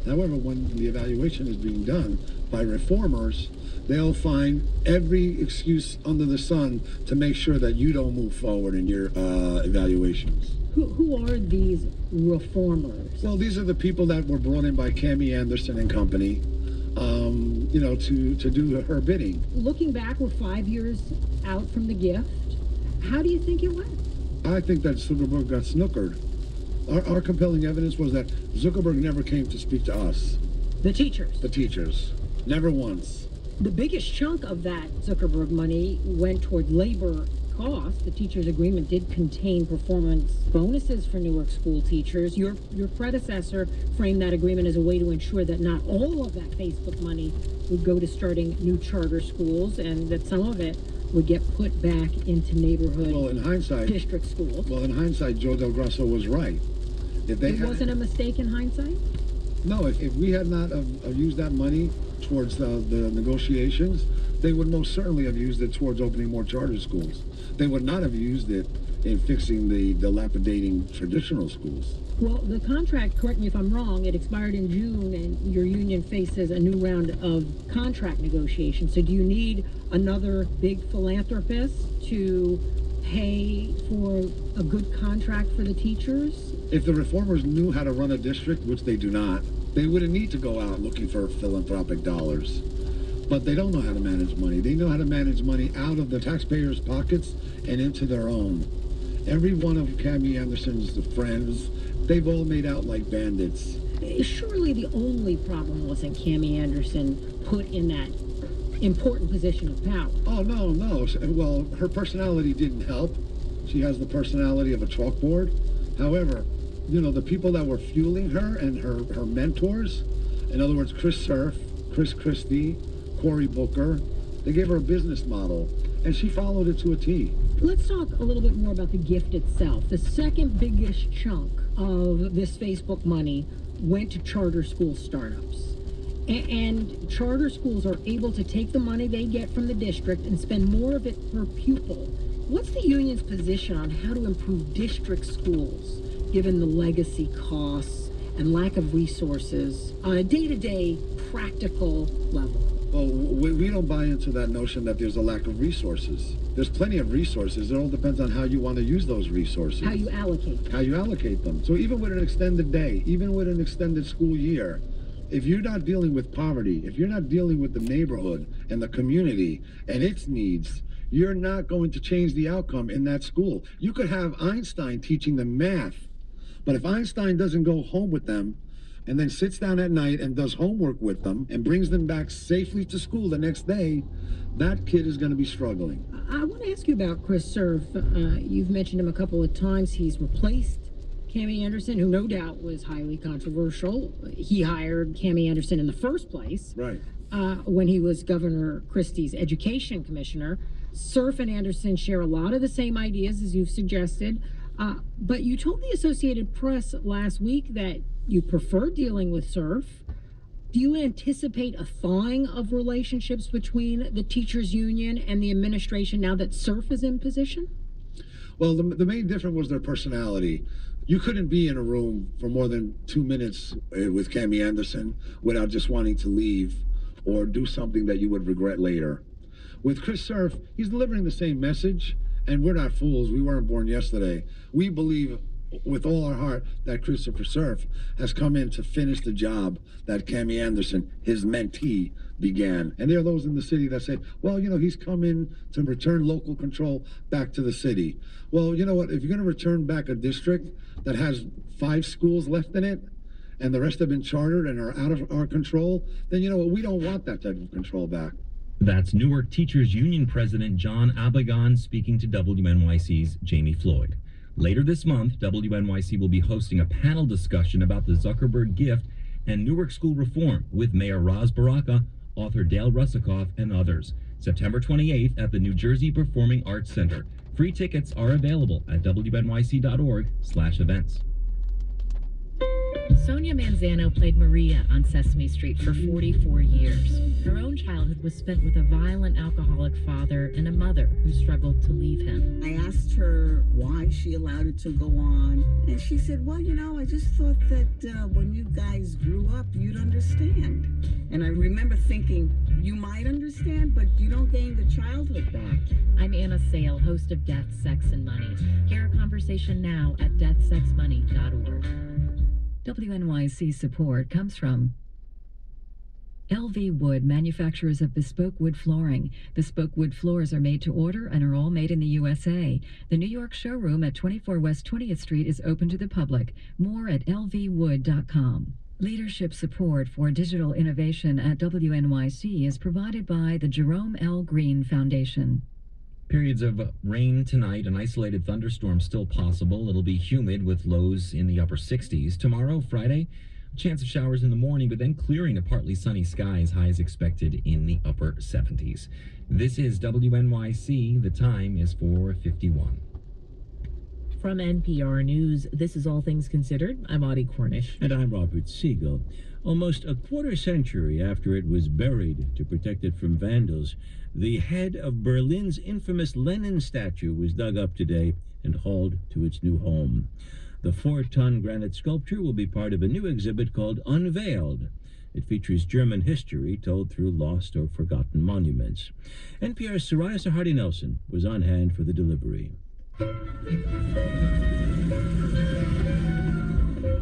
However, when the evaluation is being done by reformers, they'll find every excuse under the sun to make sure that you don't move forward in your evaluations. Who are these reformers? Well, these are the people that were brought in by Cami Anderson and company, you know, to do her bidding. Looking back, we're 5 years out from the gift. How do you think it went? I think that Zuckerberg got snookered. Our compelling evidence was that Zuckerberg never came to speak to us. The teachers. The teachers. Never once. The biggest chunk of that Zuckerberg money went toward labor costs. The teachers' agreement did contain performance bonuses for Newark school teachers. Your predecessor framed that agreement as a way to ensure that not all of that Facebook money would go to starting new charter schools, and that some of it would get put back into neighborhood district schools. Well, in hindsight, Joe Del Grosso was right. If they wasn't a mistake in hindsight? No, if we had not used that money towards the negotiations, they would most certainly have used it towards opening more charter schools. They would not have used it in fixing the dilapidating traditional schools. Well, the contract, correct me if I'm wrong, it expired in June, and your union faces a new round of contract negotiations. So do you need another big philanthropist to pay for a good contract for the teachers? If the reformers knew how to run a district, which they do not, they wouldn't need to go out looking for philanthropic dollars. But they don't know how to manage money. They know how to manage money out of the taxpayers' pockets and into their own. Every one of Cami Anderson's friends, they've all made out like bandits. Surely the only problem wasn't Cami Anderson put in that important position of power. Oh, no. Well, her personality didn't help. She has the personality of a chalkboard. However, you know, the people that were fueling her and her mentors, in other words, Chris Surf, Chris Christie, Cory Booker, they gave her a business model, and she followed it to a T. Let's talk a little bit more about the gift itself. The second biggest chunk of this Facebook money went to charter school startups. And charter schools are able to take the money they get from the district and spend more of it per pupil. What's the union's position on how to improve district schools, given the legacy costs and lack of resources on a day-to-day practical level? Well, we don't buy into that notion that there's a lack of resources. There's plenty of resources. It all depends on how you want to use those resources. How you allocate them. How you allocate them. So even with an extended day, even with an extended school year, if you're not dealing with poverty, if you're not dealing with the neighborhood and the community and its needs, you're not going to change the outcome in that school. You could have Einstein teaching them math, but if Einstein doesn't go home with them and then sits down at night and does homework with them and brings them back safely to school the next day, that kid is going to be struggling. I want to ask you about Chris Surf. You've mentioned him a couple of times. He's replaced Cami Anderson, who no doubt was highly controversial. He hired Cami Anderson in the first place, right? When he was Governor Christie's education commissioner. Surf and Anderson share a lot of the same ideas, as you've suggested. But you told the Associated Press last week that you prefer dealing with Surf. Do you anticipate a thawing of relationships between the teachers' union and the administration now that Surf is in position? Well, the main difference was their personality. You couldn't be in a room for more than 2 minutes with Cami Anderson without just wanting to leave or do something that you would regret later. With Chris Surf, he's delivering the same message, and we're not fools. We weren't born yesterday. We believe with all our heart that Christopher Surf has come in to finish the job that Cami Anderson, his mentee, began. And there are those in the city that say, well, you know, he's come in to return local control back to the city. Well, you know what? If you're going to return back a district that has 5 schools left in it, and the rest have been chartered and are out of our control, then you know what? We don't want that type of control back. That's Newark Teachers Union President John Abagon speaking to WNYC's Jamie Floyd. Later this month, WNYC will be hosting a panel discussion about the Zuckerberg gift and Newark school reform with Mayor Ras Baraka, author Dale Russakoff, and others. September 28th at the New Jersey Performing Arts Center. Free tickets are available at WNYC.org/events. Sonia Manzano played Maria on Sesame Street for 44 years. Her own childhood was spent with a violent alcoholic father and a mother who struggled to leave him. I asked her why she allowed it to go on, and she said, well, you know, I just thought that when you guys grew up, you'd understand. And I remember thinking, you might understand, but you don't gain the childhood back. I'm Anna Sale, host of Death, Sex, and Money. Hear a conversation now at deathsexmoney.org. WNYC support comes from LV Wood, manufacturers of bespoke wood flooring. Bespoke wood floors are made to order and are all made in the USA. The New York showroom at 24 West 20th Street is open to the public. More at lvwood.com. Leadership support for digital innovation at WNYC is provided by the Jerome L. Green Foundation. Periods of rain tonight, an isolated thunderstorm still possible. It'll be humid with lows in the upper 60s. Tomorrow, Friday, a chance of showers in the morning, but then clearing to partly sunny skies. Highs expected in the upper 70s. This is WNYC. The time is 4:51. From NPR News, this is All Things Considered. I'm Audie Cornish. And I'm Robert Siegel. Almost a quarter century after it was buried to protect it from vandals, the head of Berlin's infamous Lenin statue was dug up today and hauled to its new home. The 4-ton granite sculpture will be part of a new exhibit called Unveiled. It features German history told through lost or forgotten monuments. NPR's Soraya Sarhadi Nelson was on hand for the delivery.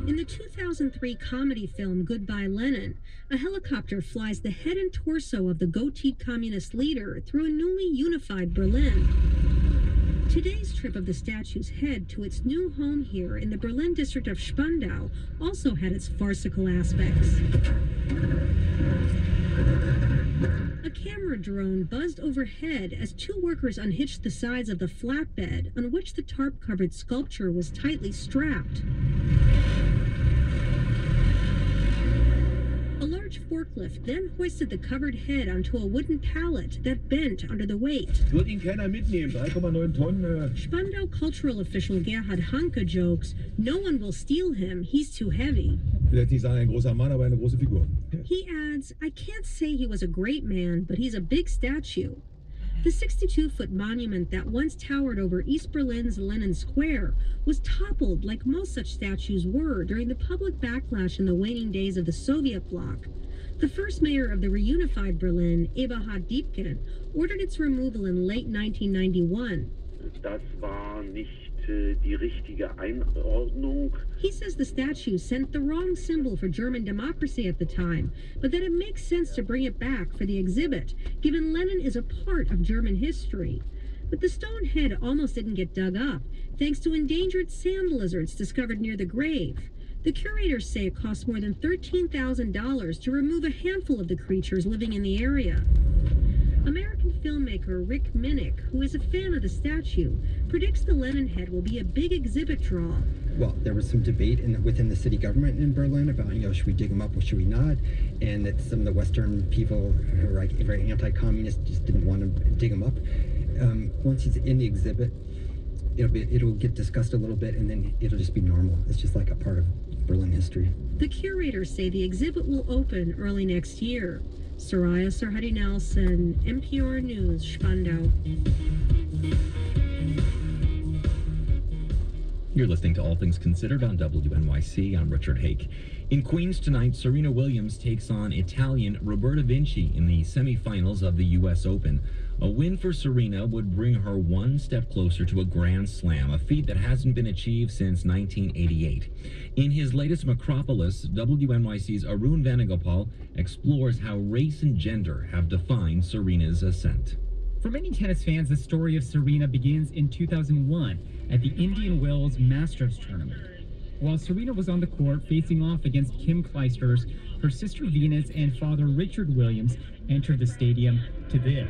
In the 2003 comedy film Goodbye Lenin, a helicopter flies the head and torso of the goateed communist leader through a newly unified Berlin. Today's trip of the statue's head to its new home here in the Berlin district of Spandau also had its farcical aspects. A camera drone buzzed overhead as two workers unhitched the sides of the flatbed on which the tarp-covered sculpture was tightly strapped. A large forklift then hoisted the covered head onto a wooden pallet that bent under the weight. Wird ihn keiner mitnehmen, 3,9 Tonnen. Spandau cultural official Gerhard Hanke jokes, no one will steal him, he's too heavy. Vielleicht nicht sagen ein großer Mann, aber eine große Figur. He adds, I can't say he was a great man, but he's a big statue. The 62-foot monument that once towered over East Berlin's Lenin Square was toppled like most such statues were during the public backlash in the waning days of the Soviet bloc. The first mayor of the reunified Berlin, Eberhard Diepgen, ordered its removal in late 1991. Das war nicht die richtige Einordnung. He says the statue sent the wrong symbol for German democracy at the time, but that it makes sense to bring it back for the exhibit, given Lenin is a part of German history. But the stone head almost didn't get dug up, thanks to endangered sand lizards discovered near the grave. The curators say it cost more than $13,000 to remove a handful of the creatures living in the area. American filmmaker Rick Minnick, who is a fan of the statue, predicts the Lenin head will be a big exhibit draw. Well, there was some debate within the city government in Berlin about, should we dig them up or should we not? And that some of the Western people who are very anti-communist just didn't want to dig them up. Once he's in the exhibit, it'll get discussed a little bit, and then it'll just be normal. It's just like a part of Berlin history. The curators say the exhibit will open early next year. Soraya Sarhadi Nelson, NPR News, Spandau. You're listening to All Things Considered on WNYC. I'm Richard Hake. In Queens tonight, Serena Williams takes on Italian Roberta Vinci in the semifinals of the U.S. Open. A win for Serena would bring her one step closer to a Grand Slam, a feat that hasn't been achieved since 1988. In his latest Macropolis, WNYC's Arun Venugopal explores how race and gender have defined Serena's ascent. For many tennis fans, the story of Serena begins in 2001 at the Indian Wells Masters tournament. While Serena was on the court facing off against Kim Clijsters, her sister Venus and father Richard Williams entered the stadium to this.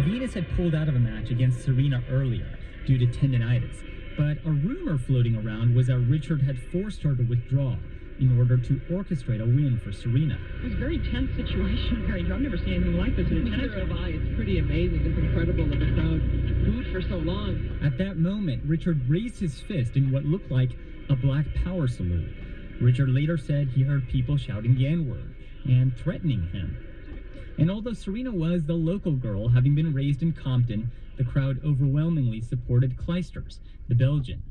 Venus had pulled out of a match against Serena earlier due to tendinitis, but a rumor floating around was that Richard had forced her to withdraw. in order to orchestrate a win for Serena. It was a very tense situation, very. I've never seen anything like this in a tennis. Neither have I. It's pretty amazing. It's incredible that the crowd booed for so long. At that moment, Richard raised his fist in what looked like a Black Power salute. Richard later said he heard people shouting the N-word and threatening him. And although Serena was the local girl, having been raised in Compton, the crowd overwhelmingly supported Clijsters, the Belgian.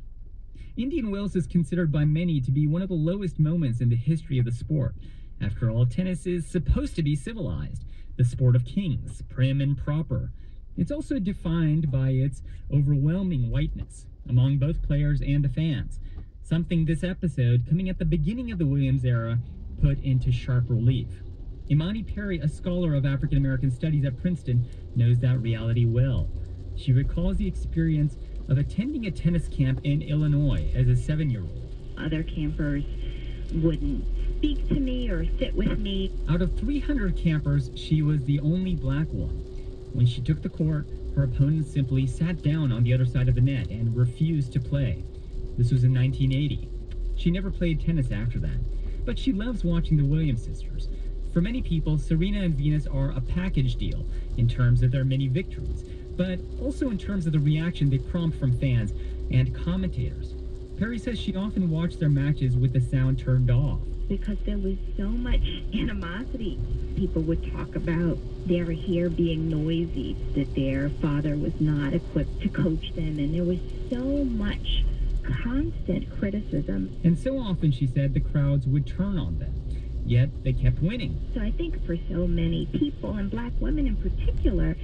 Indian Wells is considered by many to be one of the lowest moments in the history of the sport. After all, tennis is supposed to be civilized, the sport of kings, prim and proper. It's also defined by its overwhelming whiteness among both players and the fans, something this episode, coming at the beginning of the Williams era, put into sharp relief. Imani Perry, a scholar of African American studies at Princeton, knows that reality well. She recalls the experience of attending a tennis camp in Illinois as a 7-year-old. Other campers wouldn't speak to me or sit with me. Out of 300 campers, she was the only black one. When she took the court, her opponent simply sat down on the other side of the net and refused to play. This was in 1980. She never played tennis after that, but she loves watching the Williams sisters. For many people, Serena and Venus are a package deal in terms of their many victories, but also in terms of the reaction they prompt from fans and commentators. Perry says she often watched their matches with the sound turned off. Because there was so much animosity. People would talk about their hair being noisy, that their father was not equipped to coach them, and there was so much constant criticism. And so often, she said, the crowds would turn on them. Yet they kept winning. So I think for so many people, and black women in particular,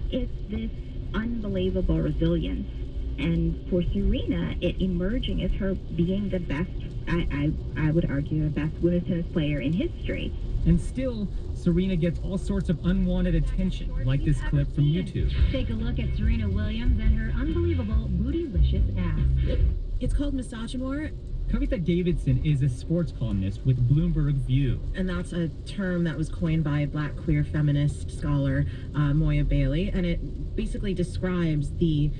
it's this unbelievable resilience. And for Serena, it emerging as her being the best, I would argue, the best women's tennis player in history. And still, Serena gets all sorts of unwanted attention, like this clip from YouTube. Take a look at Serena Williams and her unbelievable bootylicious ass. It's called misogynoir. Kavita Davidson is a sports columnist with Bloomberg View. And that's a term that was coined by black queer feminist scholar Moya Bailey. And it basically describes the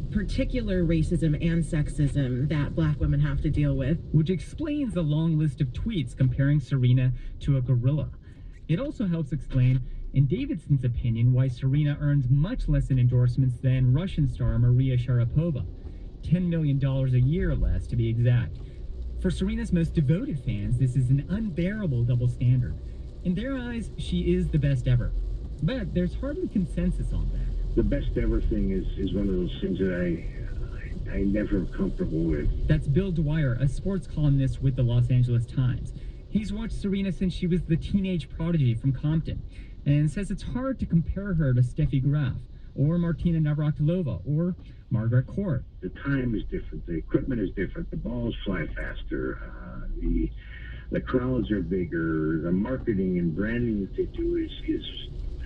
particular racism and sexism that black women have to deal with. Which explains the long list of tweets comparing Serena to a gorilla. It also helps explain, in Davidson's opinion, why Serena earns much less in endorsements than Russian star Maria Sharapova. $10 million a year less, to be exact. For Serena's most devoted fans, this is an unbearable double standard. In their eyes, she is the best ever. But there's hardly consensus on that. The best ever thing is one of those things that I never am comfortable with. That's Bill Dwyer, a sports columnist with the Los Angeles Times. He's watched Serena since she was the teenage prodigy from Compton, and says it's hard to compare her to Steffi Graf, or Martina Navratilova, or Margaret Court. The time is different, the equipment is different, the balls fly faster, the crowds are bigger, the marketing and branding that they do is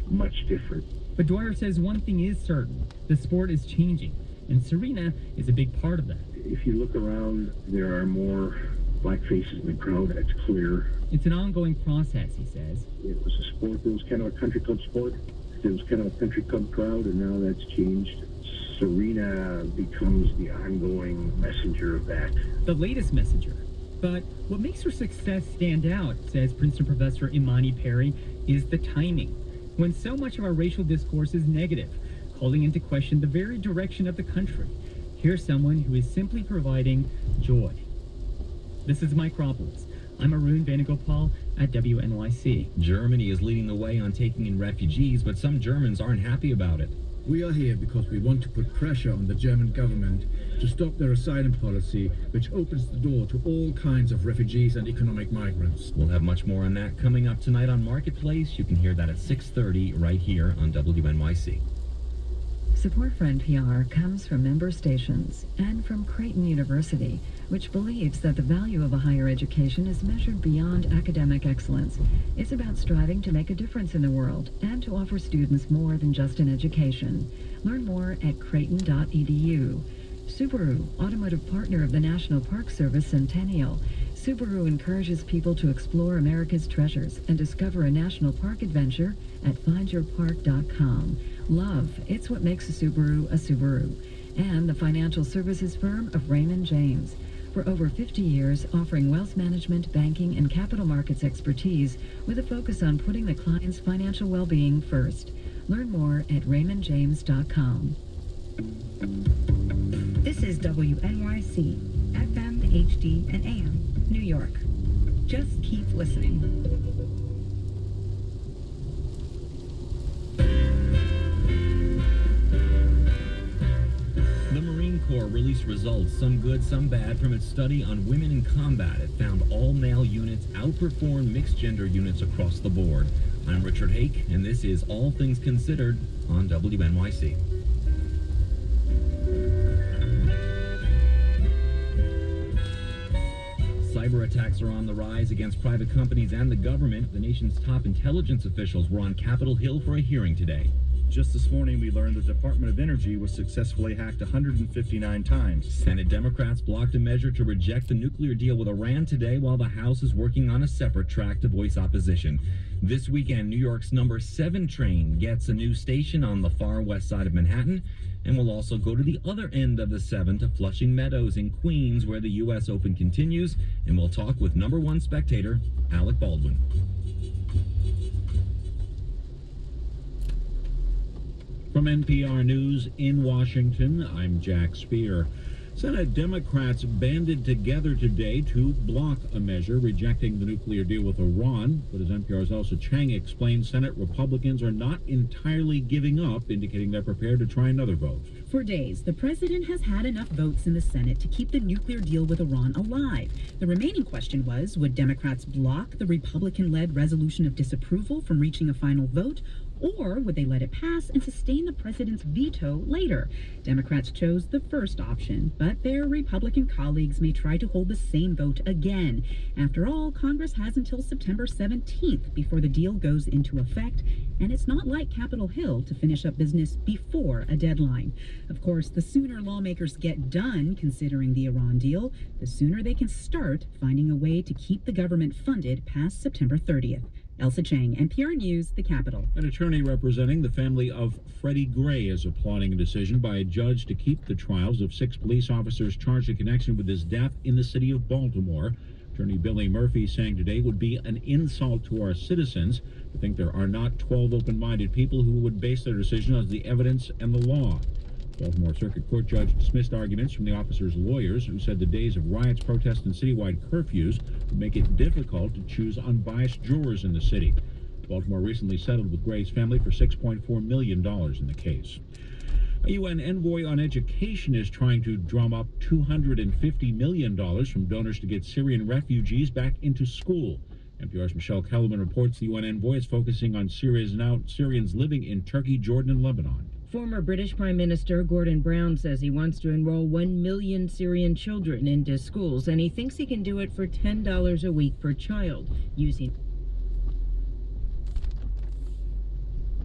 much different. But Dwyer says one thing is certain, the sport is changing, and Serena is a big part of that. If you look around, there are more black faces in the crowd, that's clear. It's an ongoing process, he says. It was a sport that was kind of a country club sport. It was kind of a country club crowd, and now that's changed. Serena becomes the ongoing messenger of that. The latest messenger. But what makes her success stand out, says Princeton professor Imani Perry, is the timing. When so much of our racial discourse is negative, calling into question the very direction of the country. Here's someone who is simply providing joy. This is Micropolis. I'm Arun Venugopal at WNYC. Germany is leading the way on taking in refugees, but some Germans aren't happy about it. We are here because we want to put pressure on the German government to stop their asylum policy, which opens the door to all kinds of refugees and economic migrants. We'll have much more on that coming up tonight on Marketplace. You can hear that at 6:30 right here on WNYC. Support for NPR comes from member stations and from Creighton University, which believes that the value of a higher education is measured beyond academic excellence. It's about striving to make a difference in the world and to offer students more than just an education. Learn more at creighton.edu. Subaru, automotive partner of the National Park Service Centennial. Subaru encourages people to explore America's treasures and discover a national park adventure at findyourpark.com. Love, it's what makes a Subaru a Subaru. And the financial services firm of Raymond James. For over 50 years, offering wealth management, banking, and capital markets expertise with a focus on putting the client's financial well-being first. Learn more at RaymondJames.com. This is WNYC, FM, HD, and AM, New York. Just keep listening. The Marine Corps released results, some good, some bad, from its study on women in combat. It found all male units outperform mixed gender units across the board. I'm Richard Hake, and this is All Things Considered on WNYC. Cyber attacks are on the rise against private companies and the government. The nation's top intelligence officials were on Capitol Hill for a hearing today. Just this morning, we learned the Department of Energy was successfully hacked 159 times. Senate Democrats blocked a measure to reject the nuclear deal with Iran today, while the House is working on a separate track to voice opposition. This weekend, New York's number 7 train gets a new station on the far west side of Manhattan, and will also go to the other end of the 7 to Flushing Meadows in Queens, where the U.S. Open continues, and we'll talk with number 1 spectator, Alec Baldwin. From NPR News in Washington, I'm Jack Speer. Senate Democrats banded together today to block a measure rejecting the nuclear deal with Iran. But as NPR's Elsa Chang explained, Senate Republicans are not entirely giving up, indicating they're prepared to try another vote. For days, the president has had enough votes in the Senate to keep the nuclear deal with Iran alive. The remaining question was, would Democrats block the Republican-led resolution of disapproval from reaching a final vote, or would they let it pass and sustain the president's veto later? Democrats chose the first option, but their Republican colleagues may try to hold the same vote again. After all, Congress has until September 17th before the deal goes into effect, and it's not like Capitol Hill to finish up business before a deadline. Of course, the sooner lawmakers get done considering the Iran deal, the sooner they can start finding a way to keep the government funded past September 30th. Elsa Chang, NPR News, the Capitol. An attorney representing the family of Freddie Gray is applauding a decision by a judge to keep the trials of 6 police officers charged in connection with his death in the city of Baltimore. Attorney Billy Murphy saying today it would be an insult to our citizens to think there are not 12 open-minded people who would base their decision on the evidence and the law. Baltimore Circuit Court judge dismissed arguments from the officers' lawyers, who said the days of riots, protests, and citywide curfews would make it difficult to choose unbiased jurors in the city. Baltimore recently settled with Gray's family for $6.4 million in the case. A UN envoy on education is trying to drum up $250 million from donors to get Syrian refugees back into school. NPR's Michelle Kellerman reports the UN envoy is focusing on Syrians living in Turkey, Jordan, and Lebanon. Former British Prime Minister Gordon Brown says he wants to enroll 1 million Syrian children into schools, and he thinks he can do it for $10 a week per child, using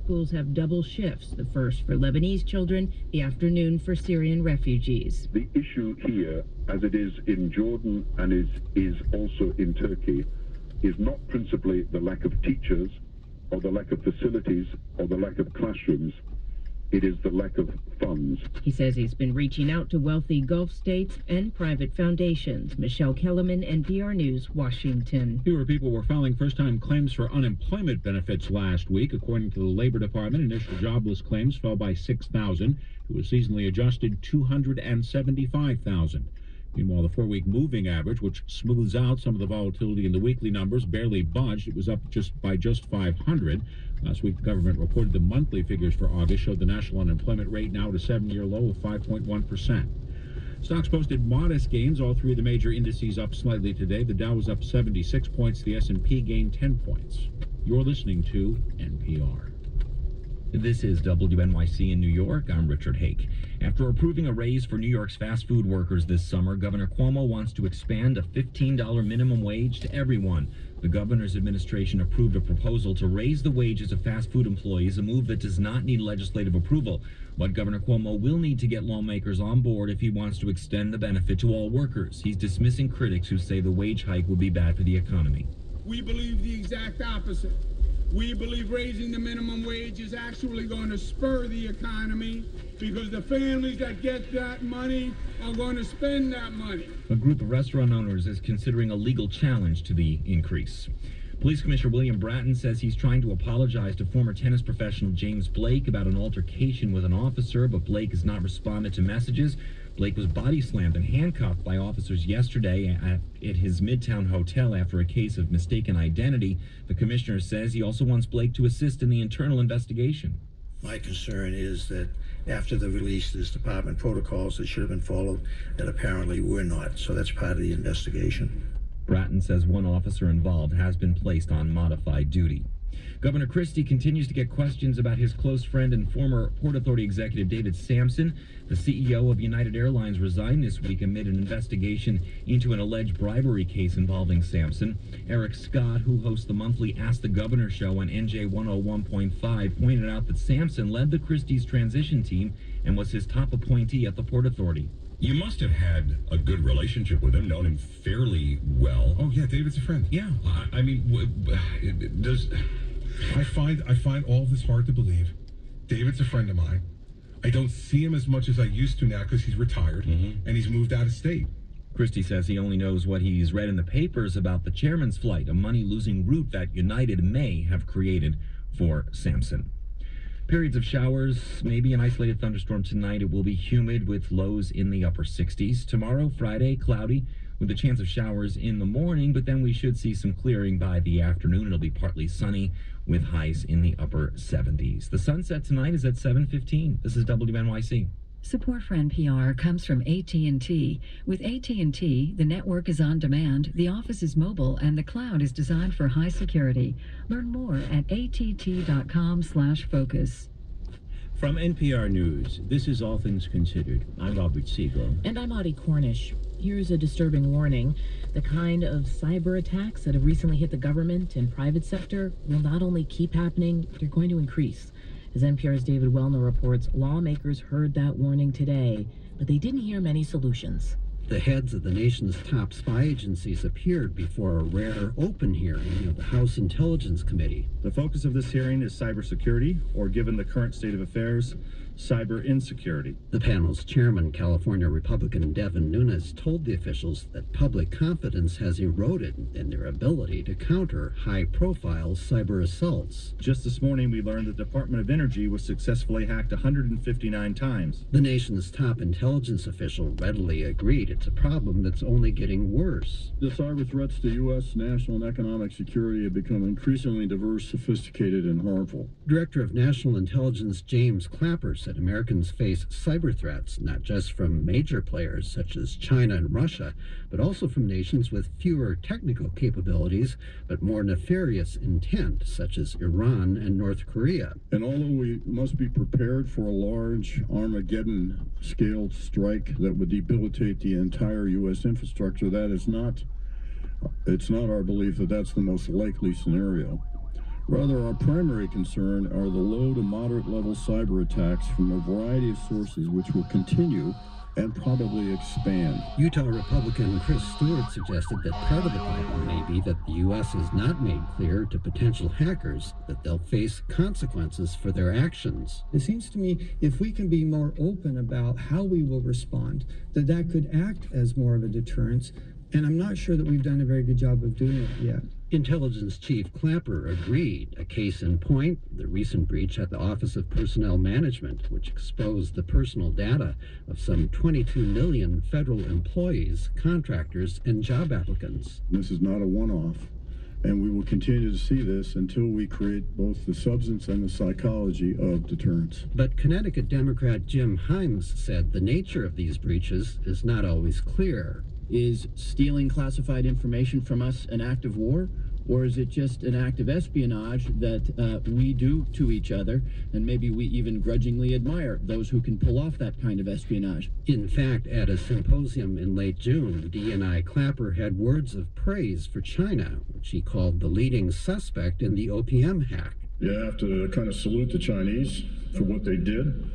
schools have double shifts, the first for Lebanese children, the afternoon for Syrian refugees. The issue here, as it is in Jordan and is also in Turkey, is not principally the lack of teachers or the lack of facilities or the lack of classrooms. It is the lack of funds. He says he's been reaching out to wealthy Gulf states and private foundations. Michelle Kellerman, NPR News, Washington. Fewer people were filing first-time claims for unemployment benefits last week. According to the Labor Department, initial jobless claims fell by 6,000 to a seasonally adjusted 275,000. Meanwhile, the 4-week moving average, which smooths out some of the volatility in the weekly numbers, barely budged. It was up by just 500. Last week, the government reported the monthly figures for August showed the national unemployment rate now at a 7-year low of 5.1%. Stocks posted modest gains. All 3 of the major indices up slightly today. The Dow was up 76 points. The S&P gained 10 points. You're listening to NPR. This is WNYC in New York. I'm Richard Hake. After approving a raise for New York's fast food workers this summer, Governor Cuomo wants to expand a $15 minimum wage to everyone. The governor's administration approved a proposal to raise the wages of fast food employees, a move that does not need legislative approval. But Governor Cuomo will need to get lawmakers on board if he wants to extend the benefit to all workers. He's dismissing critics who say the wage hike would be bad for the economy. We believe the exact opposite. We believe raising the minimum wage is actually going to spur the economy because the families that get that money are going to spend that money. A group of restaurant owners is considering a legal challenge to the increase. Police Commissioner William Bratton says he's trying to apologize to former tennis professional James Blake about an altercation with an officer, but Blake has not responded to messages. Blake was body slammed and handcuffed by officers yesterday at his Midtown hotel after a case of mistaken identity. The commissioner says he also wants Blake to assist in the internal investigation. My concern is that after the release, there's department protocols that should have been followed that apparently were not. So that's part of the investigation. Bratton says one officer involved has been placed on modified duty. Governor Christie continues to get questions about his close friend and former Port Authority executive David Sampson. The CEO of United Airlines resigned this week amid an investigation into an alleged bribery case involving Sampson. Eric Scott, who hosts the monthly Ask the Governor show on NJ 101.5, pointed out that Sampson led the Christie's transition team and was his top appointee at the Port Authority. You must have had a good relationship with him, known him fairly well. Oh yeah, David's a friend. Yeah, I mean, does... I find all of this hard to believe. David's a friend of mine. I don't see him as much as I used to now because he's retired and he's moved out of state. Christie says he only knows what he's read in the papers about the chairman's flight, a money-losing route that United may have created for Sampson. Periods of showers, maybe an isolated thunderstorm tonight. It will be humid with lows in the upper 60s. Tomorrow, Friday, cloudy with a chance of showers in the morning, but then we should see some clearing by the afternoon. It'll be partly sunny with highs in the upper 70s. The sunset tonight is at 7:15. This is WNYC. Support for NPR comes from AT&T. With AT&T, the network is on demand, the office is mobile, and the cloud is designed for high security. Learn more at att.com/focus. From NPR News, this is All Things Considered. I'm Robert Siegel. And I'm Audie Cornish. Here's a disturbing warning. The kind of cyber attacks that have recently hit the government and private sector will not only keep happening, they're going to increase. As NPR's David Wellner reports, lawmakers heard that warning today, but they didn't hear many solutions. The heads of the nation's top spy agencies appeared before a rare open hearing of the House Intelligence Committee. The focus of this hearing is cybersecurity, or given the current state of affairs, cyber insecurity. The panel's chairman, California Republican Devin Nunes, told the officials that public confidence has eroded in their ability to counter high-profile cyber assaults. Just this morning, we learned the Department of Energy was successfully hacked 159 times. The nation's top intelligence official readily agreed it's a problem that's only getting worse. The cyber threats to U.S. national and economic security have become increasingly diverse, sophisticated, and harmful. Director of National Intelligence James Clapper said Americans face cyber threats not just from major players such as China and Russia, but also from nations with fewer technical capabilities but more nefarious intent such as Iran and North Korea. And although we must be prepared for a large Armageddon-scaled strike that would debilitate the entire U.S. infrastructure, it's not our belief that that's the most likely scenario. Rather, our primary concern are the low to moderate level cyber attacks from a variety of sources which will continue and probably expand. Utah Republican Chris Stewart suggested that part of the problem may be that the U.S. has not made clear to potential hackers that they'll face consequences for their actions. It seems to me if we can be more open about how we will respond, that could act as more of a deterrence. And I'm not sure that we've done a very good job of doing it yet. Intelligence Chief Clapper agreed. A case in point, the recent breach at the Office of Personnel Management, which exposed the personal data of some 22 million federal employees, contractors, and job applicants. This is not a one-off, and we will continue to see this until we create both the substance and the psychology of deterrence. But Connecticut Democrat Jim Himes said the nature of these breaches is not always clear. Is stealing classified information from us an act of war, or is it just an act of espionage that we do to each other, and maybe we even grudgingly admire those who can pull off that kind of espionage? In fact, at a symposium in late June, DNI Clapper had words of praise for China, which he called the leading suspect in the OPM hack. You have to kind of salute the Chinese for what they did.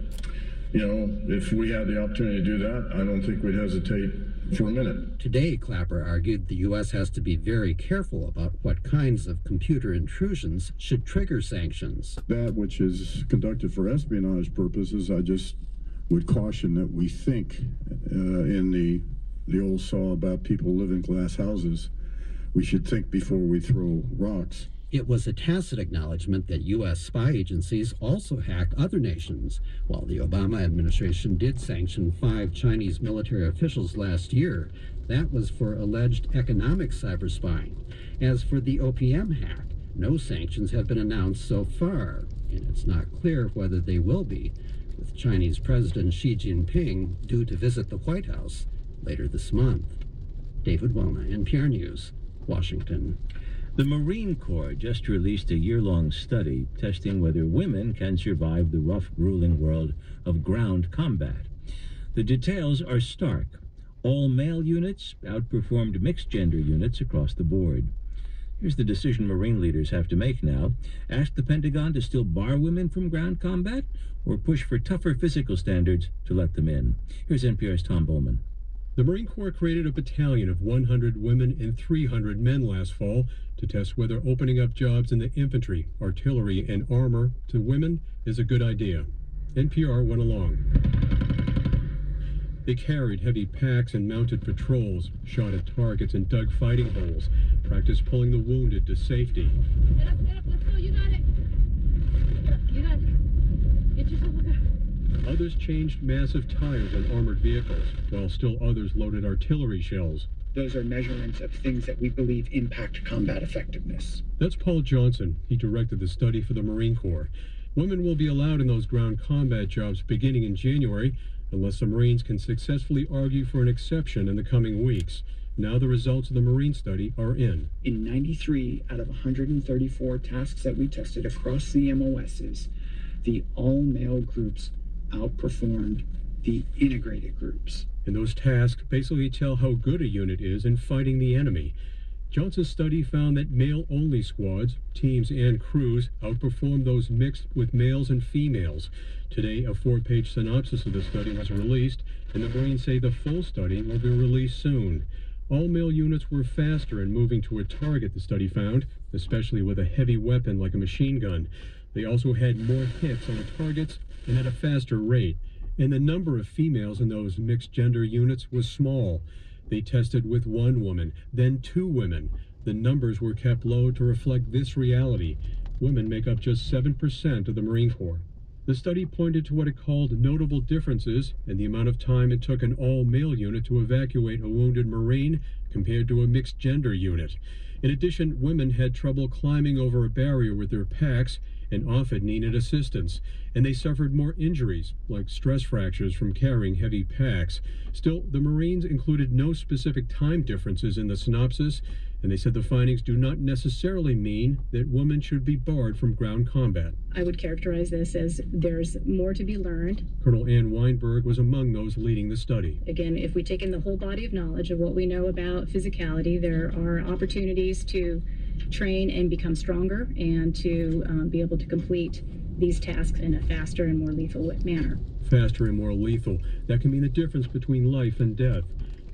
You know, if we had the opportunity to do that, I don't think we'd hesitate for a minute. Today, Clapper argued the U.S. has to be very careful about what kinds of computer intrusions should trigger sanctions. That which is conducted for espionage purposes, I just would caution that we think in the old saw about people live in glass houses. We should think before we throw rocks. It was a tacit acknowledgement that U.S. spy agencies also hacked other nations. While the Obama administration did sanction 5 Chinese military officials last year, that was for alleged economic cyber spying. As for the OPM hack, no sanctions have been announced so far, and it's not clear whether they will be, with Chinese President Xi Jinping due to visit the White House later this month. David Wilna, NPR News, Washington. The Marine Corps just released a year-long study testing whether women can survive the rough, grueling world of ground combat. The details are stark. All male units outperformed mixed-gender units across the board. Here's the decision Marine leaders have to make now. Ask the Pentagon to still bar women from ground combat, or push for tougher physical standards to let them in. Here's NPR's Tom Bowman. The Marine Corps created a battalion of 100 women and 300 men last fall to test whether opening up jobs in the infantry, artillery, and armor to women is a good idea. NPR went along. They carried heavy packs and mounted patrols, shot at targets and dug fighting holes, practiced pulling the wounded to safety. Get up, let's go, you got it. You got it. Get yourself up there. Others changed massive tires on armored vehicles, while still others loaded artillery shells. Those are measurements of things that we believe impact combat effectiveness. That's Paul Johnson. He directed the study for the Marine Corps. Women will be allowed in those ground combat jobs beginning in January, unless the Marines can successfully argue for an exception in the coming weeks. Now the results of the Marine study are in. In 93 out of 134 tasks that we tested across the MOSs, the all-male groups outperformed the integrated groups. And those tasks basically tell how good a unit is in fighting the enemy. Johnson's study found that male-only squads, teams, and crews outperformed those mixed with males and females. Today, a 4-page synopsis of the study was released, and the Marines say the full study will be released soon. All male units were faster in moving to a target, the study found, especially with a heavy weapon like a machine gun. They also had more hits on targets and at a faster rate. And the number of females in those mixed-gender units was small. They tested with 1 woman, then 2 women. The numbers were kept low to reflect this reality. Women make up just 7% of the Marine Corps. The study pointed to what it called notable differences in the amount of time it took an all-male unit to evacuate a wounded Marine compared to a mixed-gender unit. In addition, women had trouble climbing over a barrier with their packs and often needed assistance, and they suffered more injuries, like stress fractures from carrying heavy packs. Still, the Marines included no specific time differences in the synopsis, and they said the findings do not necessarily mean that women should be barred from ground combat. I would characterize this as there's more to be learned. Colonel Ann Weinberg was among those leading the study. Again, if we take in the whole body of knowledge of what we know about physicality, there are opportunities to train and become stronger and to be able to complete these tasks in a faster and more lethal manner. Faster and more lethal. That can mean the difference between life and death.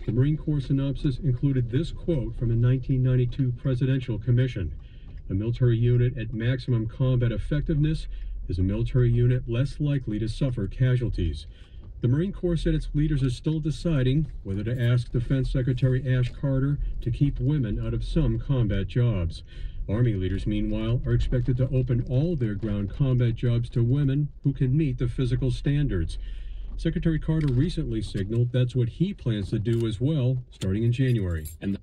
The Marine Corps synopsis included this quote from a 1992 presidential commission. A military unit at maximum combat effectiveness is a military unit less likely to suffer casualties. The Marine Corps said its leaders are still deciding whether to ask Defense Secretary Ash Carter to keep women out of some combat jobs. Army leaders, meanwhile, are expected to open all their ground combat jobs to women who can meet the physical standards. Secretary Carter recently signaled that's what he plans to do as well, starting in January. And